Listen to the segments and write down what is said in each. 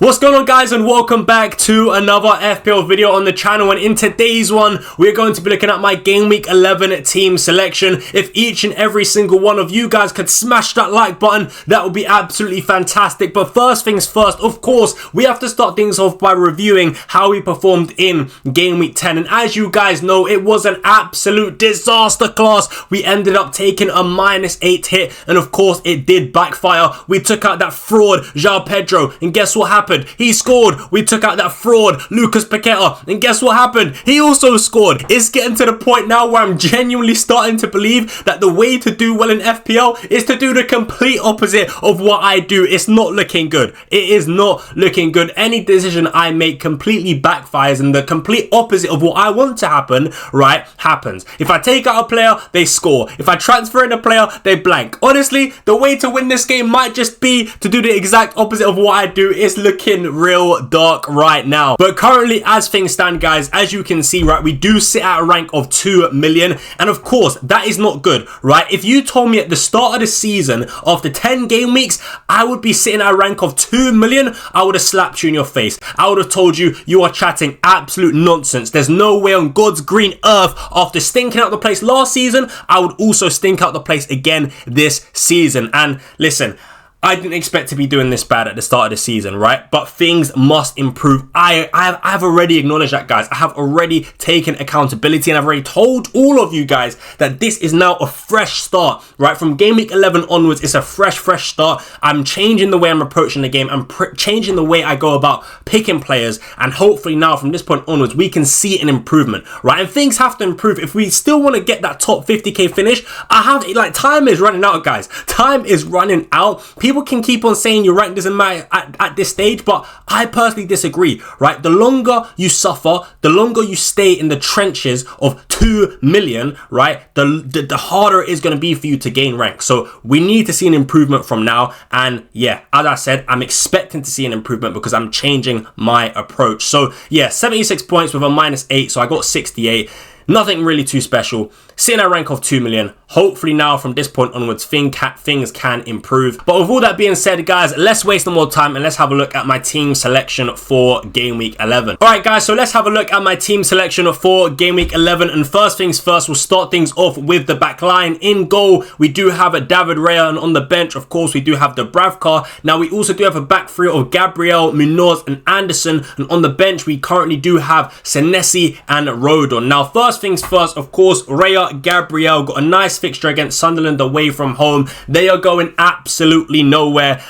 What's going on, guys, and welcome back to another FPL video on the channel. And in today's one, we're going to be looking at my Game Week 11 team selection. If each and every single one of you guys could smash that like button, that would be absolutely fantastic. But first things first, of course, we have to start things off by reviewing how we performed in Game Week 10. And as you guys know, it was an absolute disaster class. We ended up taking a -8 hit, and of course, it did backfire. We took out that fraud, João Pedro, and guess what happened? He scored. We took out that fraud, Lucas Paqueta, and guess what happened? He also scored. It's getting to the point now where I'm genuinely starting to believe that the way to do well in FPL is to do the complete opposite of what I do. It's not looking good. It is not looking good. Any decision I make completely backfires, and the complete opposite of what I want to happen, right, happens. If I take out a player, they score. If I transfer in a player, they blank. Honestly, the way to win this game might just be to do the exact opposite of what I do. It's looking real dark right now. But currently, as things stand, guys, as you can see, right, we do sit at a rank of 2 million. And of course, that is not good, right? If you told me at the start of the season, after 10 game weeks, I would be sitting at a rank of 2 million, I would have slapped you in your face. I would have told you, you are chatting absolute nonsense. There's no way on God's green earth, after stinking out the place last season, I would also stink out the place again this season. And listen, I didn't expect to be doing this bad at the start of the season, right? But things must improve. I have already acknowledged that, guys. I have already taken accountability, and I've already told all of you guys that this is now a fresh start, right? From Game Week 11 onwards, it's a fresh start. I'm changing the way I'm approaching the game. I'm changing the way I go about picking players, and hopefully now from this point onwards, we can see an improvement, right? And things have to improve. If we still want to get that top 50k finish, time is running out, guys. Time is running out. People can keep on saying your rank doesn't matter at this stage, but I personally disagree, right? The longer you suffer, the longer you stay in the trenches of 2 million, right? The harder it is going to be for you to gain rank. So we need to see an improvement from now. And yeah, as I said, I'm expecting to see an improvement because I'm changing my approach. So yeah, 76 points with a -8. So I got 68. Nothing really too special. Sitting at a rank of 2 million. Hopefully now from this point onwards, things can improve. But with all that being said, guys, let's waste no more time and let's have a look at my team selection for Game Week 11. All right, guys, so let's have a look at my team selection for Game Week 11. And first things first, we'll start things off with the back line. In goal, we do have a David Raya, and on the bench, of course, we do have the Bravka. Now, we also do have a back three of Gabriel, Munoz, and Anderson. And on the bench, we currently do have Senesi and Rodon. Now, first things first, of course, Raya, Gabriel got a nice fixture against Sunderland away from home. They are going absolutely nowhere.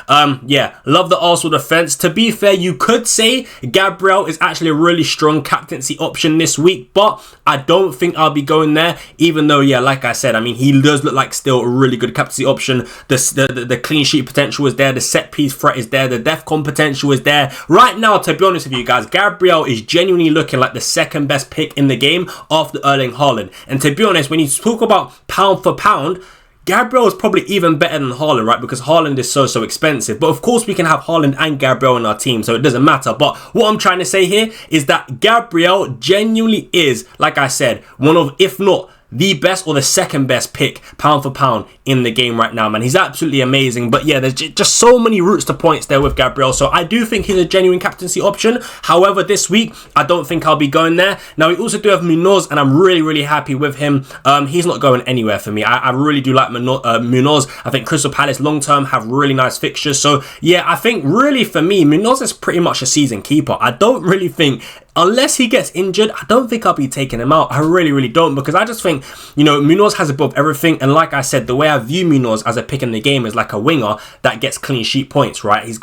Yeah, love the Arsenal defense. To be fair, you could say Gabriel is actually a really strong captaincy option this week, but I don't think I'll be going there, even though, yeah, like I said, I mean, he does look like still a really good captaincy option. The clean sheet potential is there. The set piece threat is there. The DEFCON potential is there. Right now, to be honest with you guys, Gabriel is genuinely looking like the second best pick in the game after Erling Haaland. And to be honest, when you talk about pound for pound, Gabriel is probably even better than Haaland, right? Because Haaland is so expensive. But of course, we can have Haaland and Gabriel in our team, so it doesn't matter. But what I'm trying to say here is that Gabriel genuinely is, like I said, one of, if not the best or the second best pick pound for pound in the game right now, man. He's absolutely amazing. But yeah, there's just so many routes to points there with Gabriel. So I do think he's a genuine captaincy option. However, this week, I don't think I'll be going there. Now, we also do have Munoz, and I'm really happy with him. He's not going anywhere for me. I really do like Munoz. I think Crystal Palace long-term have really nice fixtures. So yeah, I think really for me, Munoz is pretty much a season keeper. I don't really think, unless he gets injured, I don't think I'll be taking him out. I really don't, because I just think, you know, Munoz has above everything. And like I said, the way I view Munoz as a pick in the game is like a winger that gets clean sheet points, right? His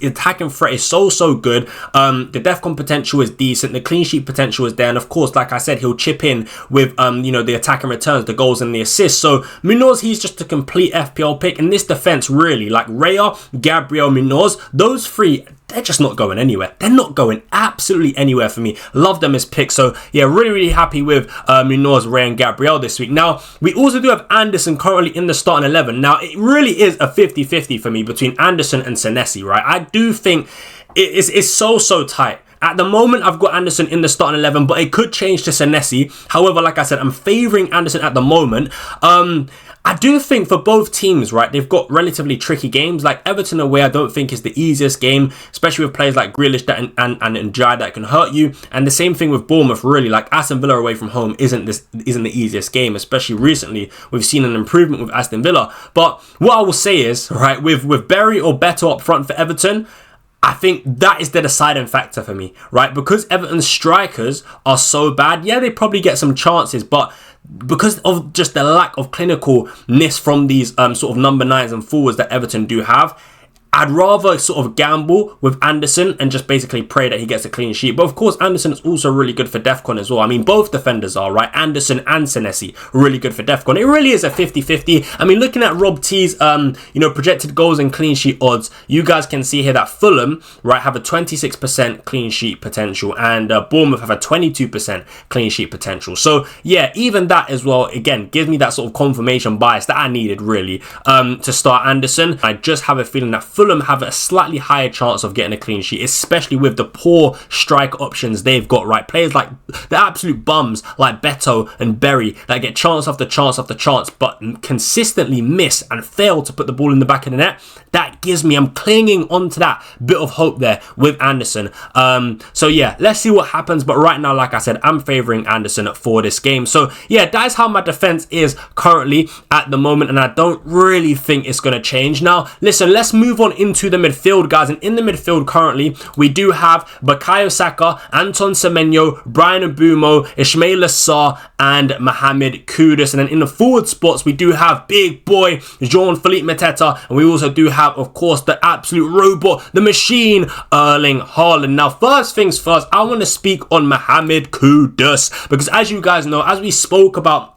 attacking threat is so good. The DEFCON potential is decent. The clean sheet potential is there. And of course, like I said, he'll chip in with, you know, the attacking returns, the goals and the assists. So Munoz, he's just a complete FPL pick. And this defense really, like Raya, Gabriel, Munoz, those three, they're just not going anywhere. They're not going absolutely anywhere for me. Love them as picks. So yeah, really happy with Munoz, Ray, and Gabriel this week. Now, we also do have Anderson currently in the starting 11. Now, it really is a 50-50 for me between Anderson and Senesi, right? I do think it's so tight. At the moment, I've got Anderson in the starting 11, but it could change to Senesi. However, like I said, I'm favouring Anderson at the moment. I do think for both teams, right, they've got relatively tricky games. Like Everton away, I don't think is the easiest game, especially with players like Grealish and Ndiaye that can hurt you. And the same thing with Bournemouth, really. Like Aston Villa away from home isn't the easiest game, especially recently. We've seen an improvement with Aston Villa. But what I will say is, right, with Berry or Beto up front for Everton, I think that is the deciding factor for me, right? Because Everton's strikers are so bad, yeah, they probably get some chances, but because of just the lack of clinicalness from these sort of number 9s and forwards that Everton do have, I'd rather sort of gamble with Anderson and just basically pray that he gets a clean sheet. But of course, Anderson is also really good for DEFCON as well. I mean, both defenders are, right? Anderson and Senesi really good for DEFCON. It really is a 50-50. I mean, looking at Rob T's, projected goals and clean sheet odds, you guys can see here that Fulham, right, have a 26% clean sheet potential and Bournemouth have a 22% clean sheet potential. So yeah, even that as well, again, gives me that sort of confirmation bias that I needed really to start Anderson. I just have a feeling that Fulham have a slightly higher chance of getting a clean sheet, especially with the poor strike options they've got, right? Players like the absolute bums like Beto and Berry that get chance after chance after chance but consistently miss and fail to put the ball in the back of the net. That gives me, I'm clinging onto that bit of hope there with Anderson. So yeah, let's see what happens. But right now, like I said, I'm favouring Anderson for this game. So yeah, that's how my defence is currently at the moment, and I don't really think it's going to change. Now, listen, let's move on into the midfield, guys. And in the midfield currently, we do have Bukayo Saka, Anton Semenyo, Brian Mbumo, Ismail Assar, and Mohamed Kudus. And then in the forward spots, we do have big boy Jean-Philippe Mateta, and we also do have, of course, the absolute robot, the machine, Erling Haaland. Now, first things first, I want to speak on Mohamed Kudus, because as you guys know, as we spoke about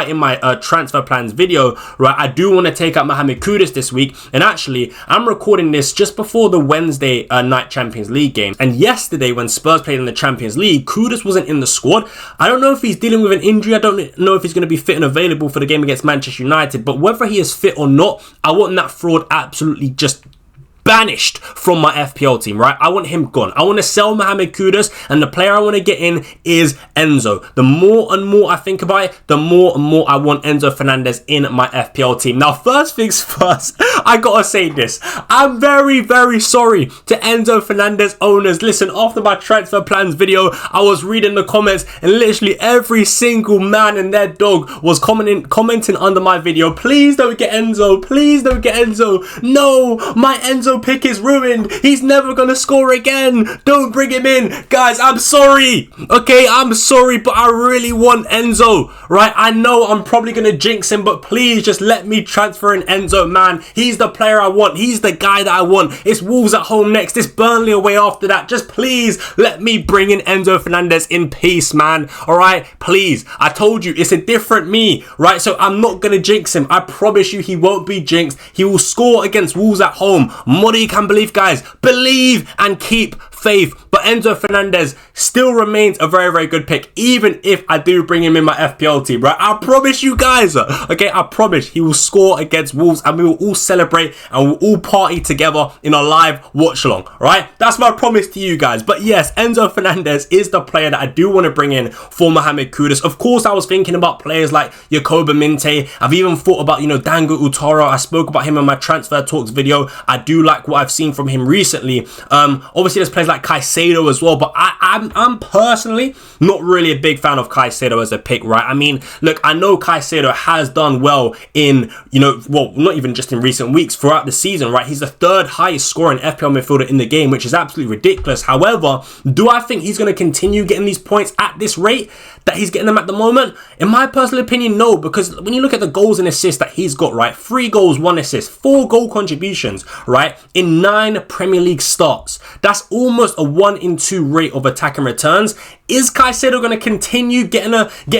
in my transfer plans video, right, I do want to take out Mohamed Kudus this week. And actually, I'm recording this just before the Wednesday night Champions League game. And yesterday, when Spurs played in the Champions League, Kudus wasn't in the squad. I don't know if he's dealing with an injury. I don't know if he's going to be fit and available for the game against Manchester United. But whether he is fit or not, I want that fraud absolutely just banished from my FPL team, right? I want him gone. I want to sell Mohamed Kudus, and the player I want to get in is Enzo. The more and more I think about it, the more and more I want Enzo Fernandez in my FPL team. Now, first things first, I gotta say this. I'm very, very sorry to Enzo Fernandez owners. Listen, after my transfer plans video, I was reading the comments, and literally every single man and their dog was commenting under my video. Please don't get Enzo. Please don't get Enzo. No, my Enzo pick is ruined. He's never gonna score again. Don't bring him in. Guys, I'm sorry. Okay, I'm sorry, but I really want Enzo, right? I know I'm probably gonna jinx him, but please just let me transfer in Enzo, man. He's the player I want. He's the guy that I want. It's Wolves at home next. It's Burnley away after that. Just please let me bring in Enzo Fernandez in peace, man. All right, please. I told you it's a different me, right? So I'm not gonna jinx him. I promise you he won't be jinxed. He will score against Wolves at home. What do you can believe, guys? Believe and keep faith. But Enzo Fernandez still remains a very, very good pick, even if I do bring him in my FPL team, right? I promise you guys, okay? I promise he will score against Wolves, and we will all celebrate and we'll all party together in a live watch along, right? That's my promise to you guys. But yes, Enzo Fernandez is the player that I do want to bring in for Mohamed Kudus. Of course, I was thinking about players like Jacoba Minte. I've even thought about, Dango Utara. I spoke about him in my transfer talks video. I do like what I've seen from him recently. Obviously, there's players like Caicedo as well, but I'm personally not really a big fan of Caicedo as a pick, right? I mean, look, I know Caicedo has done well in, well, not even just in recent weeks, throughout the season, right? He's the third highest scoring FPL midfielder in the game, which is absolutely ridiculous. However, do I think he's going to continue getting these points at this rate that he's getting them at the moment? In my personal opinion, no, because when you look at the goals and assists that he's got, right? 3 goals, 1 assist, 4 goal contributions, right? In 9 Premier League starts. That's almost a 1 in 2 rate of attacking returns. Is Caicedo going to continue getting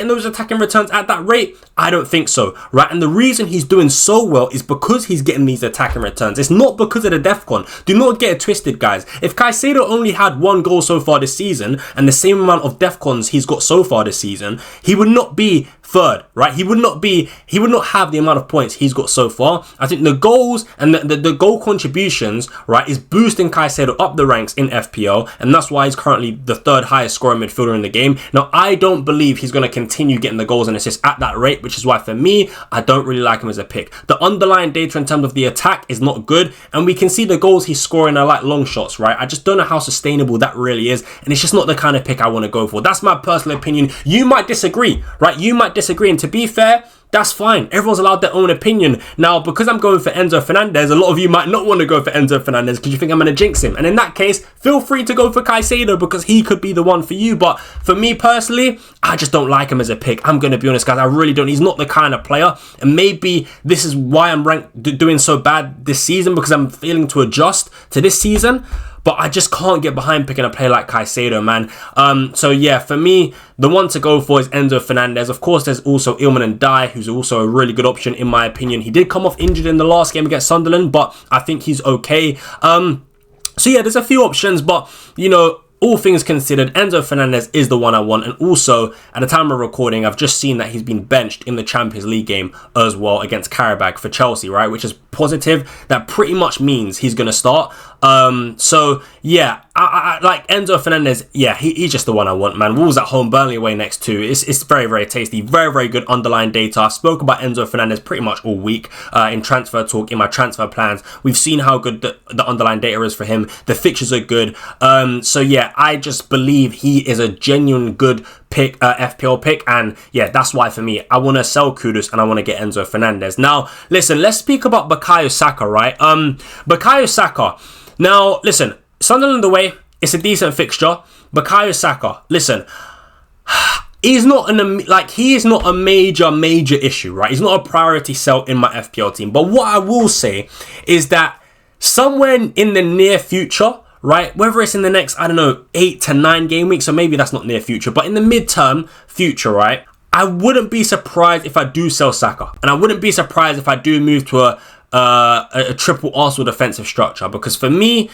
those attacking returns at that rate? I don't think so, right? And the reason he's doing so well is because he's getting these attacking returns. It's not because of the DEFCON. Do not get it twisted, guys. If Caicedo only had 1 goal so far this season and the same amount of DEFCONs he's got so far this season, he would not be third, right? He would not have the amount of points he's got so far. I think the goals and the goal contributions, right, is boosting Caicedo up the ranks in FPL, and that's why he's currently the third highest scoring midfielder in the game. Now, I don't believe he's going to continue getting the goals and assists at that rate, which is why for me, I don't really like him as a pick. The underlying data in terms of the attack is not good, and we can see the goals he's scoring are like long shots, right? I just don't know how sustainable that really is, and it's just not the kind of pick I want to go for. That's my personal opinion. You might disagree, right? You might disagree, and to be fair, that's fine. Everyone's allowed their own opinion. Now, because I'm going for Enzo Fernandez, a lot of you might not want to go for Enzo Fernandez because you think I'm going to jinx him. And in that case, feel free to go for Caicedo because he could be the one for you. But for me personally, I just don't like him as a pick. I'm going to be honest, guys. I really don't. He's not the kind of player. And maybe this is why I'm doing so bad this season, because I'm failing to adjust to this season. But I just can't get behind picking a player like Caicedo, man. So yeah, for me, the one to go for is Enzo Fernandez. Of course, there's also Ilman Ndiaye, who's also a really good option in my opinion. He did come off injured in the last game against Sunderland, but I think he's okay. So yeah, there's a few options, but you know, all things considered, Enzo Fernandez is the one I want. And also, at the time of recording, I've just seen that he's been benched in the Champions League game as well against Karabakh for Chelsea, right? Which is positive. That pretty much means he's going to start. So yeah, I like Enzo Fernandez. Yeah, he's just the one I want, man. Wolves at home, Burnley away next 2. It's very, very tasty. Very, very good underlying data. I've spoken about Enzo Fernandez pretty much all week in transfer talk, in my transfer plans. We've seen how good the underlying data is for him. The fixtures are good. So yeah, I just believe he is a genuine good pick, FPL pick, and yeah, that's why for me, I want to sell Kudus and I want to get Enzo Fernandez. Now, listen, let's speak about Bukayo Saka, right? Bukayo Saka. Now, listen, Sunderland away, it's a decent fixture. Bukayo Saka, listen, he is not a major issue, right? He's not a priority sell in my FPL team. But what I will say is that somewhere in the near future, right, whether it's in the next, I don't know, 8 to 9 game weeks, so maybe that's not near future, but in the midterm future, right, I wouldn't be surprised if I do sell Saka, and I wouldn't be surprised if I do move to a triple Arsenal defensive structure, because for me,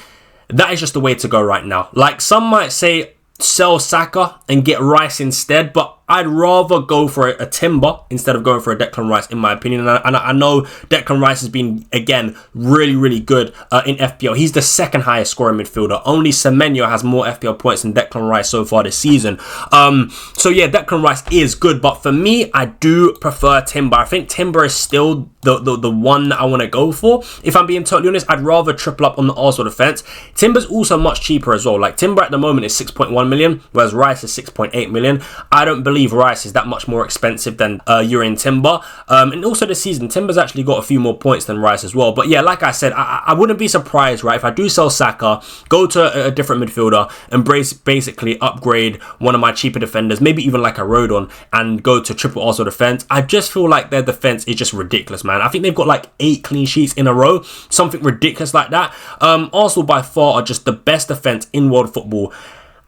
that is just the way to go right now. Like, some might say sell Saka and get Rice instead, but I'd rather go for a Timber instead of going for a Declan Rice, in my opinion. And I know Declan Rice has been, again, really, really good in FPL. He's the second highest scoring midfielder. Only Semenyo has more FPL points than Declan Rice so far this season. So yeah, Declan Rice is good, but for me, I do prefer Timber. I think Timber is still the one that I want to go for. If I'm being totally honest, I'd rather triple up on the Arsenal defense. Timber's also much cheaper as well. Like, Timber at the moment is 6.1 million, whereas Rice is 6.8 million. I don't believe Rice is that much more expensive than Urian Timber. And also this season, Timber's actually got a few more points than Rice as well. But yeah, like I said, I wouldn't be surprised, right, if I do sell Saka, go to a different midfielder, and basically upgrade one of my cheaper defenders, maybe even like a Rodon, and go to triple Arsenal defense. I just feel like their defense is just ridiculous, man. I think they've got like 8 clean sheets in a row, something ridiculous like that. Arsenal by far are just the best defense in world football.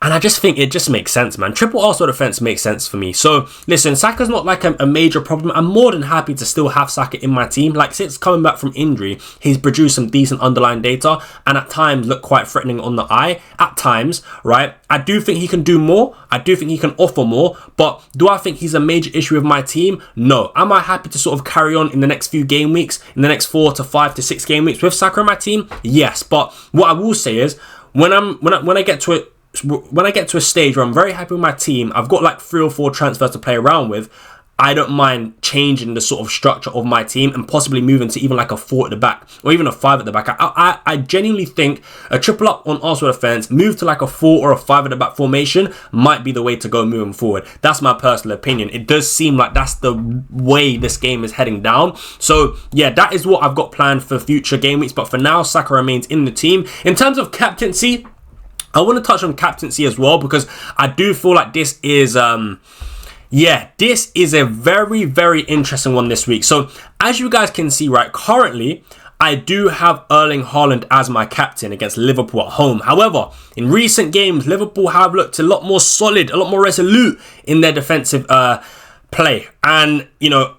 And I just think it just makes sense, man. Triple Arsenal defense makes sense for me. So, listen, Saka's not like a major problem. I'm more than happy to still have Saka in my team. Like, since coming back from injury, he's produced some decent underlying data, and at times look quite threatening on the eye. At times, right? I do think he can do more. I do think he can offer more. But do I think he's a major issue with my team? No. Am I happy to sort of carry on in the next few game weeks, in the next 4 to 5 to 6 game weeks with Saka in my team? Yes. But what I will say is, when I get to a stage where I'm very happy with my team, I've got like 3 or 4 transfers to play around with, I don't mind changing the sort of structure of my team and possibly moving to even like a 4 at the back or even a 5 at the back. I genuinely think a triple up on Arsenal defense, move to like a 4 or a 5 at the back formation might be the way to go moving forward. That's my personal opinion. It does seem like that's the way this game is heading down. So yeah, that is what I've got planned for future game weeks. But for now, Saka remains in the team. In terms of captaincy, I want to touch on captaincy as well, because I do feel like this is this is a very, very interesting one this week. So as you guys can see, right, currently I do have Erling Haaland as my captain against Liverpool at home. However, in recent games, Liverpool have looked a lot more solid, a lot more resolute in their defensive play. And, you know,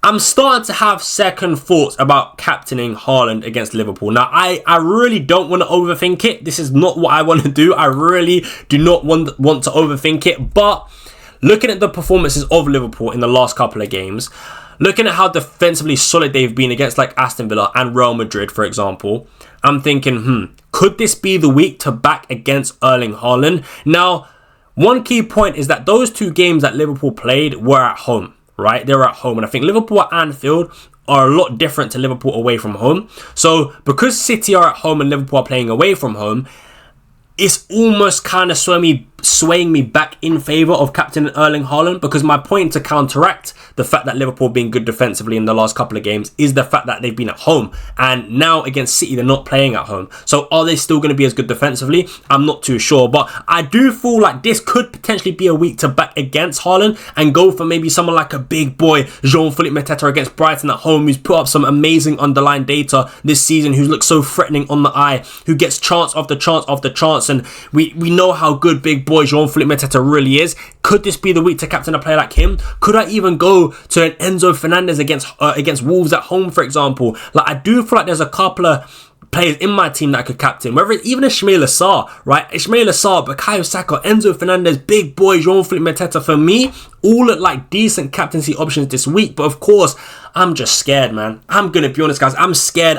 I'm starting to have second thoughts about captaining Haaland against Liverpool. Now, I really don't want to overthink it. This is not what I want to do. I really do not want to overthink it. But looking at the performances of Liverpool in the last couple of games, looking at how defensively solid they've been against like Aston Villa and Real Madrid, for example, I'm thinking, could this be the week to back against Erling Haaland? Now, one key point is that those 2 games that Liverpool played were at home, right? They were at home. And I think Liverpool at Anfield are a lot different to Liverpool away from home. So because City are at home and Liverpool are playing away from home, it's almost kind of swaying me back in favour of captain Erling Haaland, because my point to counteract the fact that Liverpool being good defensively in the last couple of games is the fact that they've been at home, and now against City they're not playing at home. So are they still going to be as good defensively? I'm not too sure, but I do feel like this could potentially be a week to back against Haaland and go for maybe someone like a big boy Jean-Philippe Mateta against Brighton at home, who's put up some amazing underlying data this season, who's looked so threatening on the eye, who gets chance after chance after chance, and we know how good big boy Jean-Philippe Mateta really is. Could this be the week to captain a player like him? Could I even go to an Enzo Fernandez against Wolves at home, for example? Like, I do feel like there's a couple of players in my team that I could captain, whether it's even Ismail Assar, right? Ismail Assar, Bukayo Saka, Enzo Fernandez, big boy Jean-Philippe Mateta, for me, all look like decent captaincy options this week. But of course, I'm just scared, man. I'm going to be honest, guys. I'm scared.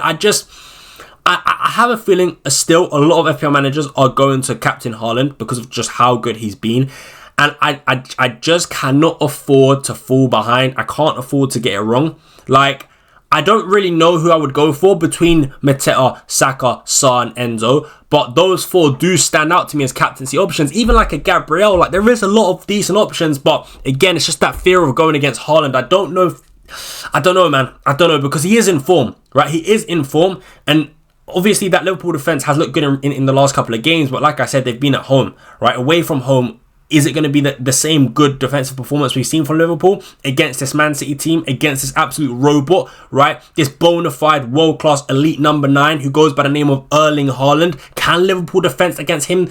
I have a feeling still a lot of FPL managers are going to captain Haaland because of just how good he's been. And I just cannot afford to fall behind. I can't afford to get it wrong. Like, I don't really know who I would go for between Mateta, Saka, Sarr and Enzo. But those 4 do stand out to me as captaincy options. Even like a Gabriel, like there is a lot of decent options. But again, it's just that fear of going against Haaland. I don't know, man. I don't know, because he is in form, right? He is in form. And obviously that Liverpool defence has looked good in the last couple of games. But like I said, they've been at home, right? Away from home, is it going to be the same good defensive performance we've seen from Liverpool against this Man City team, against this absolute robot, right? This bona fide world-class elite number 9 who goes by the name of Erling Haaland. Can Liverpool defence against him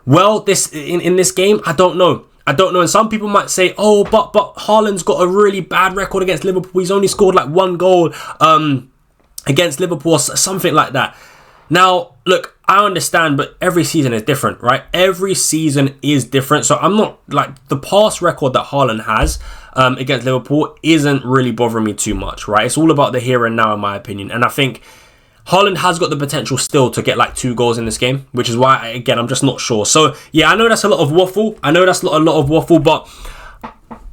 well in this game? I don't know. And some people might say, oh, but Haaland's got a really bad record against Liverpool. He's only scored like 1 goal against Liverpool or something like that. Now, look, I understand, but every season is different, right? Every season is different. So I'm not, like, the past record that Haaland has against Liverpool isn't really bothering me too much, right? It's all about the here and now, in my opinion. And I think Haaland has got the potential still to get like 2 goals in this game, which is why, again, I'm just not sure. So, yeah, I know that's a lot of waffle. But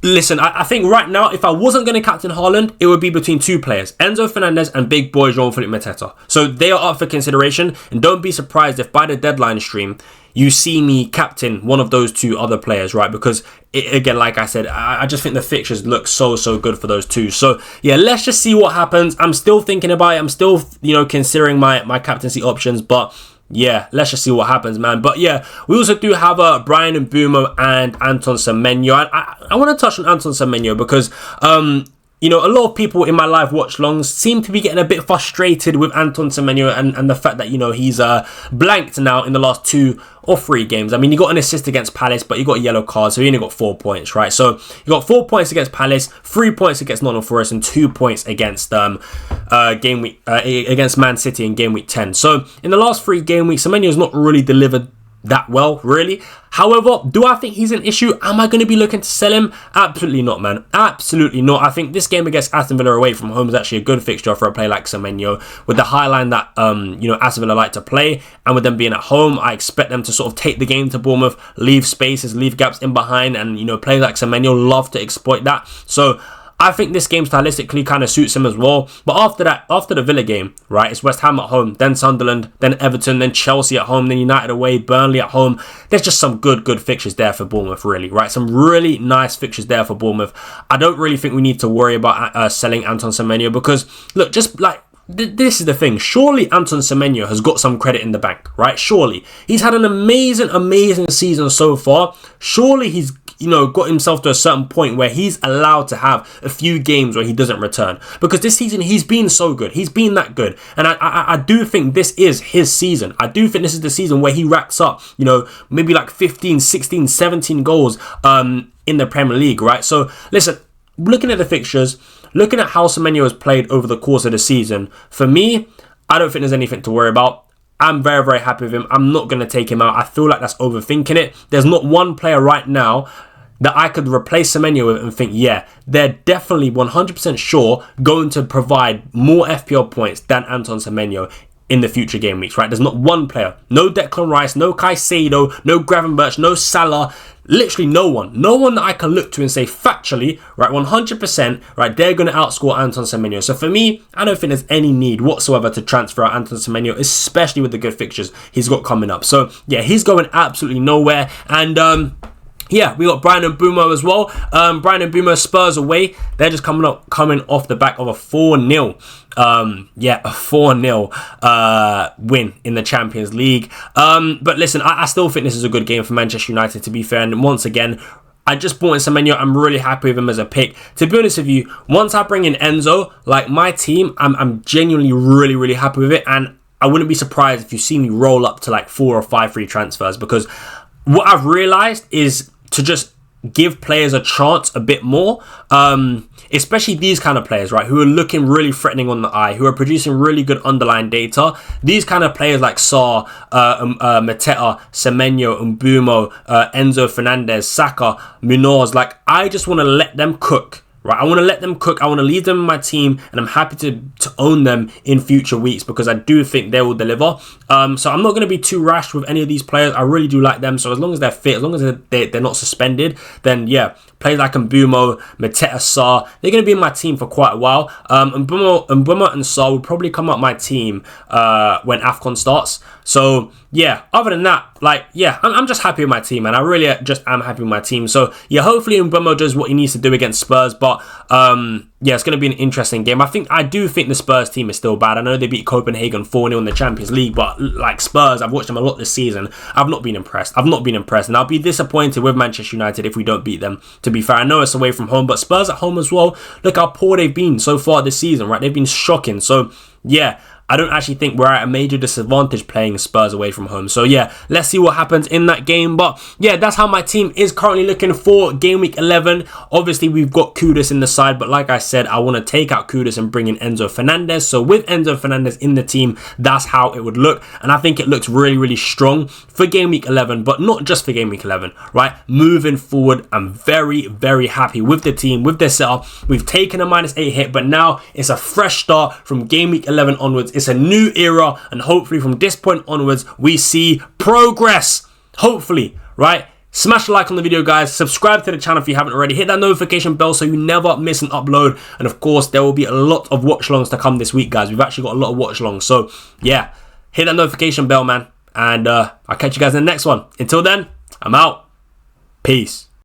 listen, I think right now, if I wasn't going to captain Haaland, it would be between 2 players, Enzo Fernandez and big boy Jean-Philippe Mateta. So they are up for consideration, and don't be surprised if by the deadline stream, you see me captain one of those 2 other players, right? Because, again, like I said, I just think the fixtures look so good for those 2. So, yeah, let's just see what happens. I'm still thinking about it. I'm still, considering my captaincy options, but yeah, let's just see what happens, man. But yeah, we also do have Brian Mbeumo and Anton Semenyo. I want to touch on Anton Semenyo because a lot of people in my live watch longs seem to be getting a bit frustrated with Anton Semenyo and the fact that, he's blanked now in the last 2 or 3 games. I mean, he got an assist against Palace, but he got a yellow card, so he only got 4 points, right? So he got 4 points against Palace, 3 points against Nottingham Forest, and 2 points against against Man City in game week 10. So in the last 3 game weeks, Semenyo's not really delivered that well, really. However, do I think he's an issue? Am I going to be looking to sell him? Absolutely not, man. Absolutely not. I think this game against Aston Villa away from home is actually a good fixture for a player like Semenyo. With the high line that Aston Villa like to play, and with them being at home, I expect them to sort of take the game to Bournemouth, leave spaces, leave gaps in behind, and players like Semenyo love to exploit that. So I think this game stylistically kind of suits him as well. But after the Villa game, right, it's West Ham at home, then Sunderland, then Everton, then Chelsea at home, then United away, Burnley at home. There's just some good fixtures there for Bournemouth, really, right? Some really nice fixtures there for Bournemouth. I don't really think we need to worry about selling Anton Semenyo because, look, just like, this is the thing. Surely Anton Semenyo has got some credit in the bank, right? Surely. He's had an amazing season so far. Surely he's got himself to a certain point where he's allowed to have a few games where he doesn't return. Because this season, he's been so good. He's been that good. And I do think this is his season. I do think this is the season where he racks up, maybe like 15, 16, 17 goals in the Premier League, right? So, listen, looking at the fixtures, looking at how Semenyo has played over the course of the season, for me, I don't think there's anything to worry about. I'm very happy with him. I'm not going to take him out. I feel like that's overthinking it. There's not one player right now that I could replace Semenyo with and think, yeah, they're definitely 100% sure going to provide more FPL points than Anton Semenyo in the future game weeks, right? There's not one player, no Declan Rice, no Caicedo, no Gravenberch, no Salah, literally no one that I can look to and say factually, right, 100%, right, they're going to outscore Anton Semenyo. So for me, I don't think there's any need whatsoever to transfer out Anton Semenyo, especially with the good fixtures he's got coming up. So yeah, he's going absolutely nowhere. And yeah, we got Brian and Boomer as well. Brian and Boomer, Spurs away. They're just coming off the back of a 4-0. Yeah, a 4-0 win in the Champions League. But listen, I still think this is a good game for Manchester United, to be fair. And once again, I just bought in Semenyo. I'm really happy with him as a pick. To be honest with you, once I bring in Enzo, like my team, I'm genuinely really happy with it. And I wouldn't be surprised if you see me roll up to like 4 or 5 free transfers, because what I've realized is to just give players a chance a bit more, especially these kind of players, right, who are looking really threatening on the eye, who are producing really good underlying data. These kind of players like Sarr, Mateta, Semenyo, Mbumo, Enzo Fernandez, Saka, Munoz, like I just want to let them cook. Right, I want to let them cook. I want to leave them in my team, and I'm happy to own them in future weeks because I do think they will deliver. So I'm not going to be too rash with any of these players. I really do like them. So as long as they're fit, as long as they're not suspended, then yeah, players like Mbumo, Mateta, Sarr, they're going to be in my team for quite a while. Mbumo and Sarr will probably come up my team when AFCON starts. So yeah, other than that, like, yeah, I'm just happy with my team, and I really just am happy with my team. So yeah, hopefully Mbumo does what he needs to do against Spurs, but yeah, it's going to be an interesting game. I do think the Spurs team is still bad. I know they beat Copenhagen 4-0 in the Champions League, but like Spurs, I've watched them a lot this season. I've not been impressed, and I'll be disappointed with Manchester United if we don't beat them, to be fair. I know it's away from home, but Spurs at home as well, look how poor they've been so far this season, right? They've been shocking. So yeah, I don't actually think we're at a major disadvantage playing Spurs away from home. So yeah, let's see what happens in that game. But yeah, that's how my team is currently looking for game week 11. Obviously, we've got Kudus in the side, but like I said, I want to take out Kudus and bring in Enzo Fernandez. So with Enzo Fernandez in the team, that's how it would look. And I think it looks really strong for game week 11, but not just for game week 11, right? Moving forward, I'm very happy with the team, with their setup. We've taken a -8 hit, but now it's a fresh start from game week 11 onwards. It's a new era, and hopefully from this point onwards, we see progress. Hopefully, right? Smash the like on the video, guys. Subscribe to the channel if you haven't already. Hit that notification bell so you never miss an upload. And of course, there will be a lot of watch-alongs to come this week, guys. We've actually got a lot of watch-alongs. So, yeah, hit that notification bell, man. And I'll catch you guys in the next one. Until then, I'm out. Peace.